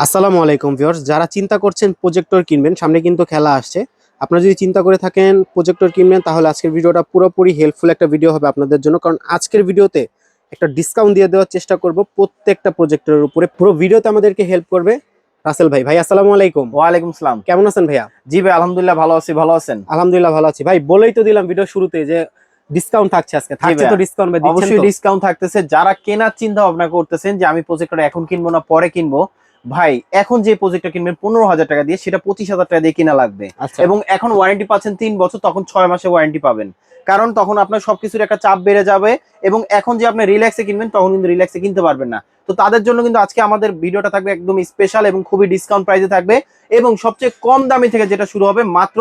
আসসালামু আলাইকুম ভিউয়ার্স, যারা চিন্তা করছেন প্রজেক্টর কিনবেন, সামনে কিন্তু খেলা আসছে। আপনারা যদি চিন্তা করে থাকেন প্রজেক্টর কিনবেন, তাহলে আজকের ভিডিওটা পুরোপুরি হেল্পফুল একটা ভিডিও হবে আপনাদের জন্য। কারণ আজকের ভিডিওতে একটা ডিসকাউন্ট দিয়ে দেওয়ার চেষ্টা করব প্রত্যেকটা প্রজেক্টরের উপরে। পুরো ভিডিওতে আমাদেরকে হেল্প করবে রাসেল ভাই। ভাই আসসালামু আলাইকুম। ওয়ালাইকুম সালাম। কেমন আছেন ভাইয়া? জি ভাই, আলহামদুলিল্লাহ ভালো আছি। ভালো আছেন? আলহামদুলিল্লাহ ভালো আছি। ভাই বলেই তো দিলাম ভিডিও শুরুতে যে ডিসকাউন্ট থাকছে আজকে। থাকছে তো ডিসকাউন্ট ভাই? অবশ্যই ডিসকাউন্ট থাকতেছে। যারা কেনার চিন্তা ভাবনা করতেছেন যে আমি প্রজেক্টর এখন কিনবো না পরে কিনবো, ভাই এখন যে প্রজেক্টর কিনবেন 15,000 টাকা দিয়ে, সেটা 25,000 টাকা দিয়ে কিনা লাগবে। এবং এখন ওয়ারেন্টি পাচ্ছেন 3 বছর, তখন 6 মাসে ওয়ারেন্টি পাবেন। কারণ তখন আপনার সবকিছুর একটা চাপ বেড়ে যাবে, এবং এখন যে আপনি রিল্যাক্সে কিনবেন তখন কিন্তু রিল্যাক্সে কিনতে পারবেন না। তো তাদের জন্য কিন্তু আজকে আমাদের ভিডিওটা থাকবে একদম স্পেশাল এবং খুবই ডিসকাউন্ট প্রাইসে থাকবে। এবং সবচেয়ে কম দামি থেকে যেটা শুরু হবে মাত্র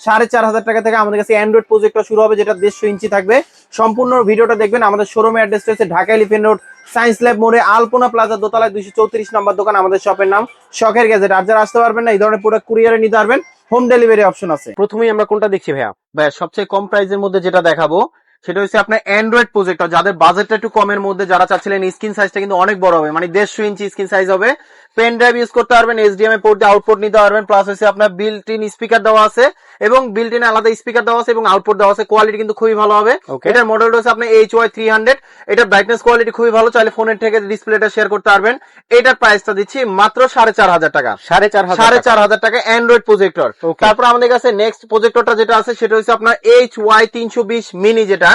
4,500 টাকা থেকে আমাদের কাছে অ্যান্ড্রয়েড প্রজেক্টর শুরু হবে, যেটা 150 ইঞ্চি থাকবে। সম্পূর্ণ ভিডিওটা দেখবেন। আমাদের শোরুমের অ্যাড্রেসটা হচ্ছে Dhaka elephant road, science lab মোড়ে, আলপনা প্লাজা দোতলায় 234 নম্বর দোকান। আমাদের শপের নাম শখের গ্যাজেট। আর যারা আসতে পারবেন না, এই ধরনের প্রোডাক্ট কুরিয়ারে নিতে পারবেন, হোম ডেলিভারি অপশন আছে। প্রথমেই আমরা কোনটা দেখছি ভাইয়া? ভাই সবচেয়ে কম প্রাইসের মধ্যে যেটা দেখাবো সেটা হচ্ছে আপনার অ্যান্ড্রয়েড প্রজেক্টর। যাদের বাজেটটা একটু কমের মধ্যে, যারা চাচ্ছিলেন স্ক্রিন সাইজটা কিন্তু অনেক বড় হবে, মানে 150 ইঞ্চি স্ক্রিন সাইজ হবে, পেন ড্রাইভ ইউজ করতে পারবেন, এইচডিএমআই পোর্ট দিয়ে আউটপুট নিতে পারবেন, প্লাস হচ্ছে আপনার বিল্ট ইন স্পিকার দেওয়া আছে, এবং বিল্ট ইন আলাদা স্পিকার দেওয়া আছে এবং আউটপুট দেওয়া আছে। কোয়ালিটি কিন্তু খুবই ভালো হবে। এটার মডেলটা হচ্ছে আপনার HY300। এটার ব্রাইটনেস কোয়ালিটি খুবই ভালো, চাইলে ফোনের থেকে ডিসপ্লেটা শেয়ার করতে পারবেন। এটার প্রাইসটা দিচ্ছি মাত্র 4,500 টাকা। 4,500 টাকা অ্যান্ড্রয়েড প্রজেক্টর। তারপর আমাদের কাছে নেক্সট প্রজেক্টরটা যেটা আছে সেটা হচ্ছে আপনার HY320 মিনি, যেটা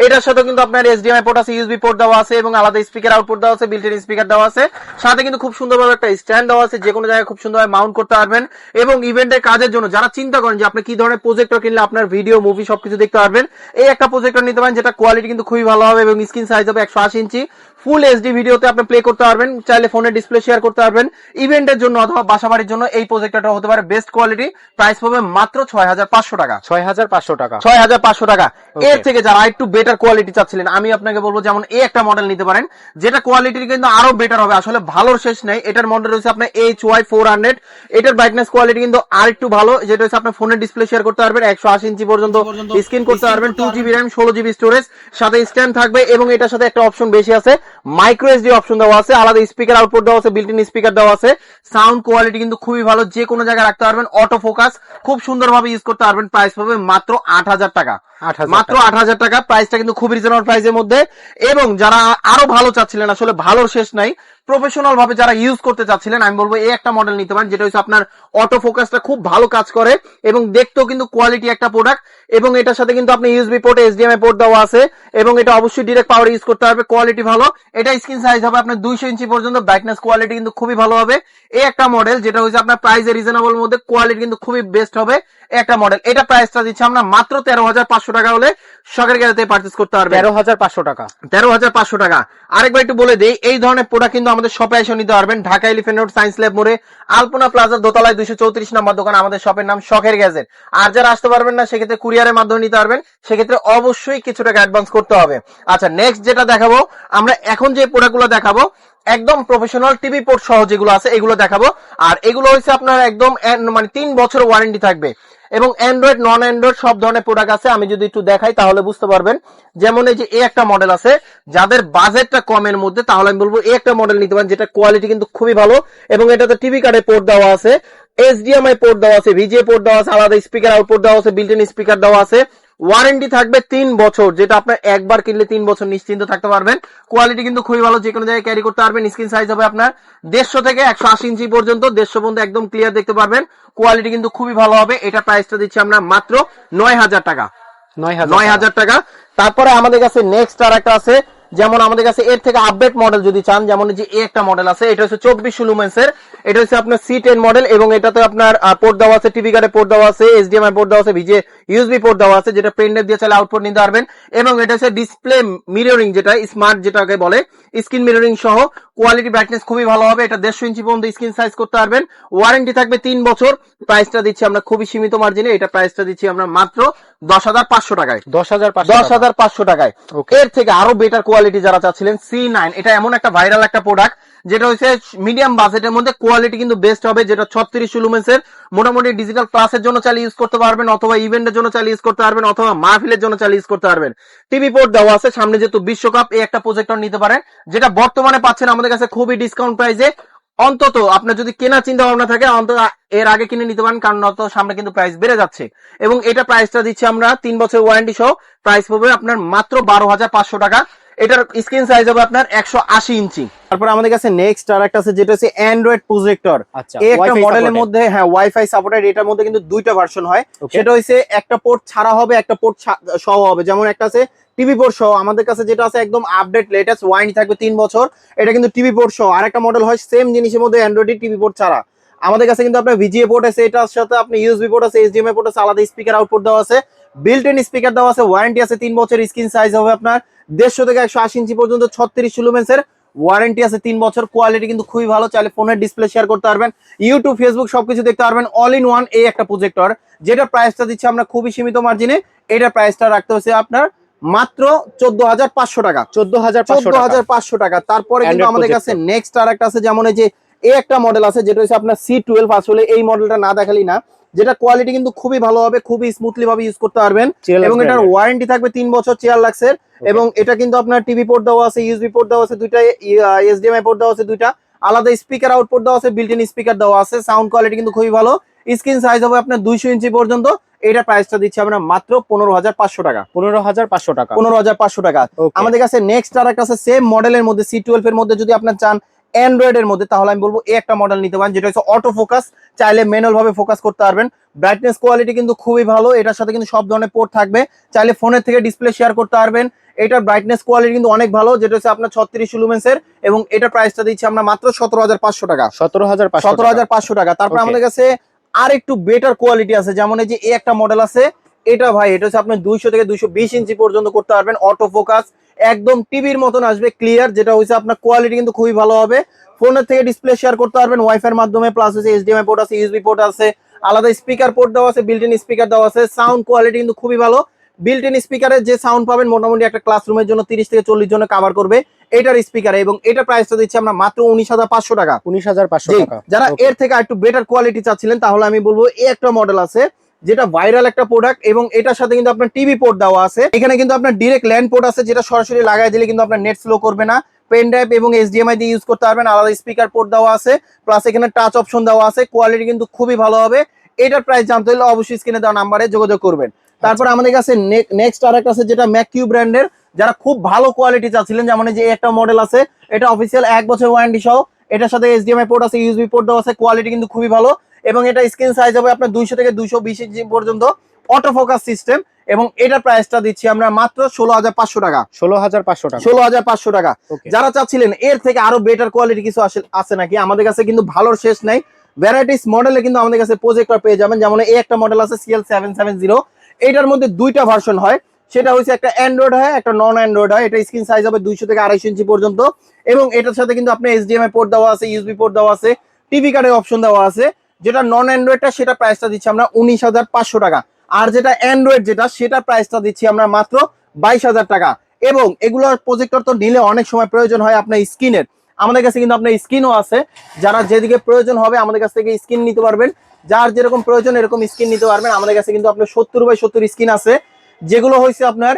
এটার সাথে কিন্তু আপনার এইচডিএমআই পোর্ট আছে, ইউএসবি পোর্ট দেওয়া আছে, এবং আলাদা স্পিকার আউটপুট দেওয়া আছে, বিল্ট ইন স্পিকার দেওয়া আছে, সাথে কিন্তু খুব সুন্দরভাবে একটা স্ট্যান্ড দেওয়া আছে, যে কোনো জায়গায় খুব সুন্দরভাবে মাউন্ট করতে পারবেন। এবং ইভেন্টের কাজের জন্য যারা চিন্তা করেন যে আপনি কি ধরনের প্রজেক্টর কিনলে আপনার ভিডিও মুভি সবকিছু দেখতে পারবেন, এই একটা প্রজেক্টর নিতে পারেন, যেটা কোয়ালিটি কিন্তু খুবই ভালো হবে এবং স্ক্রিন সাইজ হবে 180 ইঞ্চি। ফুল এইচডি ভিডিওতে আপনি প্লে করতে পারবেন, চাইলে ফোনের ডিসপ্লে শেয়ার করতে পারবেন। ইভেন্টের জন্য অথবা বাসাবাড়ির জন্য এই প্রজেক্টরটা হতে পারে বেস্ট কোয়ালিটি। প্রাইস পাবে মাত্র 6,500 টাকা। 6,500 টাকা। 6,500 টাকা। এর থেকে যারা একটু বেটার কোয়ালিটি চাচ্ছিলেন, আমি আপনাকে বলবো যেমন এই একটা মডেল নিতে পারেন, যেটা কোয়ালিটি কিন্তু আরো বেটার হবে। আসলে ভালোর শেষ নেই। এটার মডেল হচ্ছে আপনার HY400। এটার ব্রাইটনেস কোয়ালিটি কিন্তু আর একটু ভালো, যেটা হচ্ছে আপনার ফোনের ডিসপ্লে শেয়ার করতে পারবেন, 180 ইঞ্চি পর্যন্ত স্ক্রিন করতে পারবেন, 2GB র্যাম, 16GB স্টোরেজ, সাথে স্ট্যান্ড থাকবে। এবং এটার সাথে একটা অপশন বেশি আছে, মাইক্রো এসডি অপশন দেওয়া আছে, আলাদা স্পিকার আউটপুট দেওয়া আছে, বিল্ট ইন স্পিকার দেওয়া আছে। সাউন্ড কোয়ালিটি কিন্তু খুবই ভালো, যে কোনো জায়গায় রাখতে পারবেন, অটো ফোকাস খুব সুন্দরভাবে ইউজ করতে পারবেন। প্রাইস পাবে মাত্র 8,000 টাকা। মাত্র 8,000 টাকা। প্রাইসটা কিন্তু খুব রিজনেবল প্রাইসের মধ্যে। এবং যারা আরো ভালো চাচ্ছিলেন, আসলে ভালোর শেষ নাই, প্রফেশনাল ভাবে যারা ইউজ করতে চাচ্ছিলেন, আমি বলবো এই একটা মডেল নিতে পারেন, যেটা হচ্ছে আপনার অটো ফোকাসটা খুব ভালো কাজ করে এবং দেখতেও কিন্তু কোয়ালিটি একটা প্রোডাক্ট। এবং এটার সাথে কিন্তু আপনি ইউএসবি পোর্ট, এইচডিএমআই পোর্ট দেওয়া আছে, এবং এটা অবশ্যই ডিরেক্ট পাওয়ার ইউজ করতে পারবে, কোয়ালিটি ভালো। এটা স্ক্রিন সাইজ হবে আপনার 200 ইঞ্চি পর্যন্ত, ব্রাইটনেস কোয়ালিটি কিন্তু খুবই ভালো হবে। এই একটা মডেল, যেটা হচ্ছে আপনার প্রাইসে রিজনেবল মধ্যে, কোয়ালিটি কিন্তু খুবই বেস্ট হবে একটা মডেল। এটা প্রাইসটা দিচ্ছি আমরা মাত্র 13,500 টাকা হলে শখের গ্যাজেটে পারচেজ করতে পারবে। 13,500 টাকা। 13,500 টাকা। আরেকবার একটু বলে দেই, এই ধরনের প্রোডাক্ট কিন্তু আমাদের শপে এসে নিতে পারবেন, Dhaka elephant road, science lab মোড়ে, আলপনা প্লাজা দোতলায় 234 নম্বর দোকান। আমাদের শপের নাম শখের গ্যাজেট। আর যারা আসতে পারবেন না, সেক্ষেত্রে কুরিয়ারের মাধ্যমে নিতে পারবেন, সেক্ষেত্রে অবশ্যই কিছু টাকা অ্যাডভান্স করতে হবে। আচ্ছা, নেক্সট যেটা দেখাবো আমরা, এখন যে প্রোডাক্টগুলো দেখাবো একদম প্রফেশনাল টিভি পোর্ট সহ যেগুলো আছে এগুলো দেখাবো। আর এগুলো হচ্ছে আপনার একদম মানে 3 বছর ওয়ারেন্টি থাকবে, এবং অ্যান্ড্রয়েড নন অ্যান্ড্রয়েড সব ধরনের প্রোডাক্ট আছে। আমি যদি একটু দেখাই তাহলে বুঝতে পারবেন। যেমন এই যে এই একটা মডেল আছে, যাদের বাজেটটা কমের মধ্যে, তাহলে আমি বলবো এই একটা মডেল নিতে পারেন, যেটা কোয়ালিটি কিন্তু খুবই ভালো। এবং এটাতে টিভি কার্ডে পোর্ট দেওয়া আছে, এইচডিএমআই পোর্ট দেওয়া আছে, ভিজিএ পোর্ট দেওয়া আছে, আলাদা স্পিকার আউটপুট দেওয়া আছে, বিল্ট ইন স্পিকার দেওয়া আছে। ওয়ারেন্টি থাকবে 3 বছর, যেটা আপনার একবার কিনলে 3 বছর নিশ্চিন্ত থাকতে পারবেন। কোয়ালিটি কিন্তু খুবই ভালো, যে কোনো জায়গায় ক্যারি করতে পারবেন। স্ক্রিন সাইজ হবে আপনার 150 থেকে 180 ইঞ্চি পর্যন্ত, 150 পর্যন্ত একদম ক্লিয়ার দেখতে পারবেন। কোয়ালিটি কিন্তু খুবই ভালো হবে। এটা প্রাইসটা দিচ্ছি আমরা মাত্র 9,000 টাকা। 9,000 টাকা। তারপরে আমাদের কাছে নেক্সট আর একটা আছে, যেমন আমাদের কাছে এর থেকে আপডেট মডেল যদি চান, যেমন যে এই একটা মডেল আছে, এটা হচ্ছে 24 লুমেন্সের। এটা হচ্ছে আপনার C10 মডেল, এবং এটাতে আপনার পোর্ট দেওয়া আছে, টিভি কার্ডে পোর্ট দেওয়া আছে, এইচডিএমআই পোর্ট দেওয়া আছে, ভিজে ইউএসবি পোর্ট দেওয়া আছে, যেটা পেন ড্রাইভ দিয়ে চাইলে আউটপুট নিতে পারবেন। এবং এটা হচ্ছে ডিসপ্লে মিররিং, যেটা স্মার্ট যেটাকে বলে, স্ক্রিন মিররিং সহ। কোয়ালিটি ব্রাইটনেস খুবই ভালো হবে। এটা 150 ইঞ্চি পর্যন্ত স্ক্রিন সাইজ করতে পারবেন। ওয়ারেন্টি থাকবে 3 বছর। প্রাইসটা দিচ্ছি আমরা খুবই সীমিত মার্জিনে। এটা প্রাইসটা দিচ্ছি আমরা মাত্র 10,500 টাকায়। 10,500 টাকায়। এর থেকে আরো বেটার কোয়ালিটি যারা চাচ্ছিলেন, C9, এটা এমন একটা ভাইরাল একটা প্রোডাক্ট, যেটা হচ্ছে মিডিয়াম বাজেটের মধ্যে, কোয়ালিটি কিন্তু বেস্ট হবে, যেটা 36 লুমেন্সের। মোটামুটি ডিজিটাল ক্লাসের জন্য চাইলে ইউজ করতে পারবেন, অথবা ইভেন্টের জন্য চাইলে ইউজ করতে পারবেন, অথবা মাহফিলের জন্য চাইলে ইউজ করতে পারবেন। টিভি পোর্ট দেওয়া আছে, সামনে যেহেতু বিশ্বকাপ, এই একটা প্রজেক্টর নিতে পারেন, যেটা বর্তমানে পাচ্ছেন আমাদের কাছে খুবই ডিসকাউন্ট প্রাইসে। অন্তত আপনার যদি কেনা চিন্তা ভাবনা থাকে অন্তত এর আগে কিনে নিতে পারেন, কারণ নত সামনে কিন্তু প্রাইস বেড়ে যাচ্ছে। এবং এটা প্রাইসটা দিচ্ছি আমরা 3 বছর ওয়ারেন্টি সহ, প্রাইস পড়বে আপনার মাত্র 12,500 টাকা। এটার স্ক্রিন সাইজ হবে আপনার 180 ইঞ্চি। তারপর আমাদের কাছে নেক্সট আর একটা আছে যেটা হচ্ছে অ্যান্ড্রয়েড প্রজেক্টর। আচ্ছা, এই একটা Wi-Fi মডেলের supported। মধ্যে হ্যাঁ ওয়াইফাই সাপোর্টেড, এটার মধ্যে কিন্তু দুইটা ভার্সন হয়। Okay। সেটা হচ্ছে একটা পোর্ট ছাড়া হবে, একটা পোর্ট সহ হবে। যেমন একটা আছে টিভি পোর্ট সহ, আমাদের কাছে যেটা আছে একদম আপডেট লেটেস্ট ওয়ারেন্টি থাকবে 3 বছর, এটা কিন্তু টিভি পোর্ট সহ। আর একটা মডেল হয় সেম জিনিসের মধ্যে অ্যান্ড্রয়েড টিভি পোর্ট ছাড়া। আমাদের কাছে কিন্তু আপনার ভিজিএ পোর্ট আছে, এটার সাথে আপনি ইউএসবি পোর্ট আছে, এইচডিএমআই পোর্ট আছে, আলাদা স্পিকার আউটপুট দেওয়া আছে, বিল্ট ইন স্পিকার দেওয়া আছে, ওয়ারেন্টি আছে 3 বছর। স্ক্রিন সাইজ হবে আপনার 150 থেকে 180 ইঞ্চি পর্যন্ত, 36 লুমেন্সের ওয়ারেন্টি আছে 3 বছর। কোয়ালিটি কিন্তু খুবই ভালো, চাইলে ফোনের ডিসপ্লে শেয়ার করতে পারবেন, ইউটিউব ফেসবুক সবকিছু দেখতে পারবেন। অল ইন ওয়ান এই একটা প্রজেক্টর, যেটা প্রাইসটা দিচ্ছে আমরা খুবই সীমিত মার্জিনে। এটা প্রাইসটা রাখতে হচ্ছে আপনার মাত্র 14,500 টাকা। 14,500 টাকা। তারপরে কিন্তু Android আমাদের কাছে projector। নেক্সট আর একটা আছে, যেমন এই যে এই একটা মডেল আছে যেটা হচ্ছে আপনার C12। আসলে এই মডেলটা না দেখালি না, যেটা কোয়ালিটি কিন্তু খুবই ভালো হবে, খুবই স্মুথলি ভাবে ইউজ করতে পারবেন। Cheerless এবং এটার brand-এর। ওয়ারেন্টি থাকবে 3 বছর চেয়ার লাক্সের। এবং এটা কিন্তু আপনার টিভি পোর্ট দেওয়া আছে, ইউএসবি পোর্ট দেওয়া আছে দুইটা, এইচডিএমআই পোর্ট দেওয়া আছে দুইটা, আলাদা স্পিকার আউটপুট দেওয়া আছে, বিল্ট ইন স্পিকার দেওয়া আছে। সাউন্ড কোয়ালিটি কিন্তু খুবই ভালো। স্ক্রিন সাইজ হবে আপনার 200 ইঞ্চি পর্যন্ত। এটা প্রাইসটা দিচ্ছি আমরা মাত্র 15,500 টাকা। 15,500 টাকা। 15,500 টাকা। Okay। আমাদের কাছে নেক্সট আর একটা আছে সেম মডেলের মধ্যে C12 এর মধ্যে, যদি আপনার চান অ্যান্ড্রয়েড এর মধ্যে, তাহলে আমি বলবো এই একটা মডেল নিতে পারেন, যেটা হচ্ছে অটো ফোকাস, চাইলে ম্যানুয়াল ভাবে ফোকাস করতে পারবেন। ব্রাইটনেস কোয়ালিটি কিন্তু খুবই ভালো, এটার সাথে কিন্তু সব ধরনের পোর্ট থাকবে, চাইলে ফোনের থেকে ডিসপ্লে শেয়ার করতে পারবেন। এটার ব্রাইটনেস কোয়ালিটি কিন্তু অনেক ভালো, যেটা হচ্ছে আপনার 36 লুমেন্সের। এবং এটা প্রাইসটা দিচ্ছি আমরা মাত্র 17,500 টাকা। 17,500 টাকা। তারপর Okay। আমাদের কাছে আর একটু বেটার কোয়ালিটি আছে, যেমন এই যে এই একটা মডেল আছে, এটা ভাই এটা হচ্ছে আপনি 200 থেকে 220 ইঞ্চি পর্যন্ত করতে পারবেন। অটো ফোকাস একদম টিভির মতন আসবে, ক্লিয়ার, যেটা হচ্ছে আপনার কোয়ালিটি কিন্তু খুবই ভালো হবে। ফোনের থেকে ডিসপ্লে শেয়ার করতে পারবেন ওয়াইফাই এর মাধ্যমে, প্লাস হচ্ছে এইচডিএমআই পোর্ট আছে, ইউএসবি পোর্ট আছে, আলাদা স্পিকার পোর্ট দেওয়া আছে, বিল্ট ইন স্পিকার দেওয়া আছে। সাউন্ড কোয়ালিটি কিন্তু খুবই ভালো। বিল্ট ইন স্পিকারের যে সাউন্ড পাবেন মোটামুটি একটা ক্লাসরুমের জন্য 30 থেকে 40 জন কভার করবে এটার স্পিকারে। এবং এটা প্রাইসটা দিচ্ছি আমরা মাত্র 19,500 টাকা। 19,500 জি, টাকা। যারা Okay। এর থেকে একটু বেটার কোয়ালিটি চাচ্ছিলেন, তাহলে আমি বলবো এই একটা মডেল আছে, যেটা ভাইরাল একটা প্রোডাক্ট। এবং এটার সাথে কিন্তু আপনার টিভি পোর্ট দেওয়া আছে, এখানে কিন্তু আপনার ডিরেক্ট ল্যান্ড পোর্ট আছে, যেটা সরাসরি লাগাই দিলে কিন্তু আপনার নেট স্লো করবে না। পেন ড্রাইভ এবং এইচডিএমআই দিয়ে ইউজ করতে পারবেন, আলাদা স্পিকার পোর্ট দেওয়া আছে, প্লাস এখানে টাচ অপশন দেওয়া আছে। কোয়ালিটি কিন্তু খুবই ভালো হবে। এটার প্রাইস জানতে হলে অবশ্যই স্ক্রিনে দেওয়া নাম্বারে যোগাযোগ করবেন। তারপর আমাদের কাছে নেক্সট আর একটা আছে, যেটা ম্যাককিউ ব্র্যান্ডের, যারা খুব ভালো কোয়ালিটি চাচ্ছিলেন, যেমন এই যে একটা মডেল আছে, এটা অফিসিয়াল 1 বছর ওয়ারেন্টি সহ। এটার সাথে এইচডিএমআই পোর্ট আছে, ইউএসবি পোর্ট দেওয়া আছে, কোয়ালিটি কিন্তু খুবই ভালো। এবং এটা স্ক্রিন সাইজ হবে আপনার 200 থেকে 220 ইঞ্চি পর্যন্ত, অটো ফোকাস সিস্টেম। এবং এটার প্রাইসটা দিচ্ছি আমরা মাত্র 16,500 টাকা। 16,500 টাকা। 16,500 টাকা। Okay। যারা চাচ্ছিলেন এর থেকে আরো বেটার কোয়ালিটি কিছু আছে নাকি, আমাদের কাছে কিন্তু ভালোর শেষ নাই। ভ্যারাইটিস মডেলে কিন্তু আমাদের কাছে প্রজেক্টর পেয়ে যাবেন। যেমন এই একটা মডেল আছে CL770, এটার মধ্যে দুইটা ভার্সন হয়, সেটা হচ্ছে একটা অ্যান্ড্রয়েড হয়, একটা নন অ্যান্ড্রয়েড হয়। এটা স্ক্রিন সাইজ হবে 200 থেকে 250 ইঞ্চি পর্যন্ত। এবং এটার সাথে কিন্তু আপনার এইচডিএমআই পোর্ট দেওয়া আছে, ইউএসবি পোর্ট দেওয়া আছে, টিভি কার্ডের অপশন দেওয়া আছে। যেটা নন অ্যান্ড্রয়েডটা সেটা প্রাইসটা দিচ্ছি আমরা 19,500 টাকা। আর যেটা অ্যান্ড্রয়েড যেটা, সেটা প্রাইসটা দিচ্ছি আমরা মাত্র 22,000 টাকা। এবং এগুলোর প্রজেক্টর তো নিলে অনেক সময় প্রয়োজন হয় আপনার স্ক্রিনের, আমাদের কাছে কিন্তু আপনার স্ক্রিনও আছে। যারা যেদিকে প্রয়োজন হবে আমাদের কাছ থেকে স্ক্রিন নিতে পারবেন, যার যেরকম প্রয়োজন এরকম স্ক্রিন নিতে পারবেন। আমাদের কাছে কিন্তু আপনার 70/70 স্ক্রিন আছে, যেগুলো হয়েছে আপনার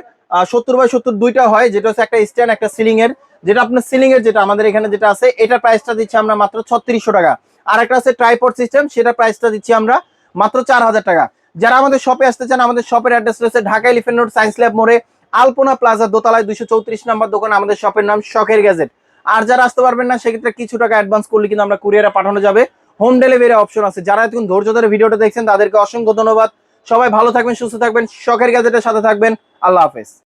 70/70 দুইটা হয়, যেটা হচ্ছে একটা স্ট্যান্ড একটা সিলিং এর। যেটা আপনার সিলিং এর যেটা আমাদের এখানে যেটা আছে, এটার প্রাইসটা দিচ্ছি আমরা মাত্র 3600 টাকা। আর একটা আছে ট্রাইপড সিস্টেম, সেটা প্রাইসটা দিচ্ছি আমরা মাত্র 4,000 টাকা। যারা আমাদের শপে আসতে চান, আমাদের শপের অ্যাড্রেস রয়েছে Dhaka elephant road science lab মোড়ে, আলপনা প্লাজা দোতলায় 234 নাম্বার দোকান। আমাদের শপের নাম শখের গ্যাজেট। আর যারা আসতে পারবেন না, সেক্ষেত্রে কিছু টাকা অ্যাডভান্স করলে কিন্তু আমরা কুরিয়ারে পাঠানো যাবে, হোম ডেলিভারি অপশন আছে। যারা এতক্ষণ ধৈর্য ধরে ভিডিওটা দেখছেন তাদেরকে অসংখ্য ধন্যবাদ। সবাই ভালো থাকবেন, সুস্থ থাকবেন, শখের গ্যাজেটের সাথে থাকবেন। আল্লাহ হাফেজ।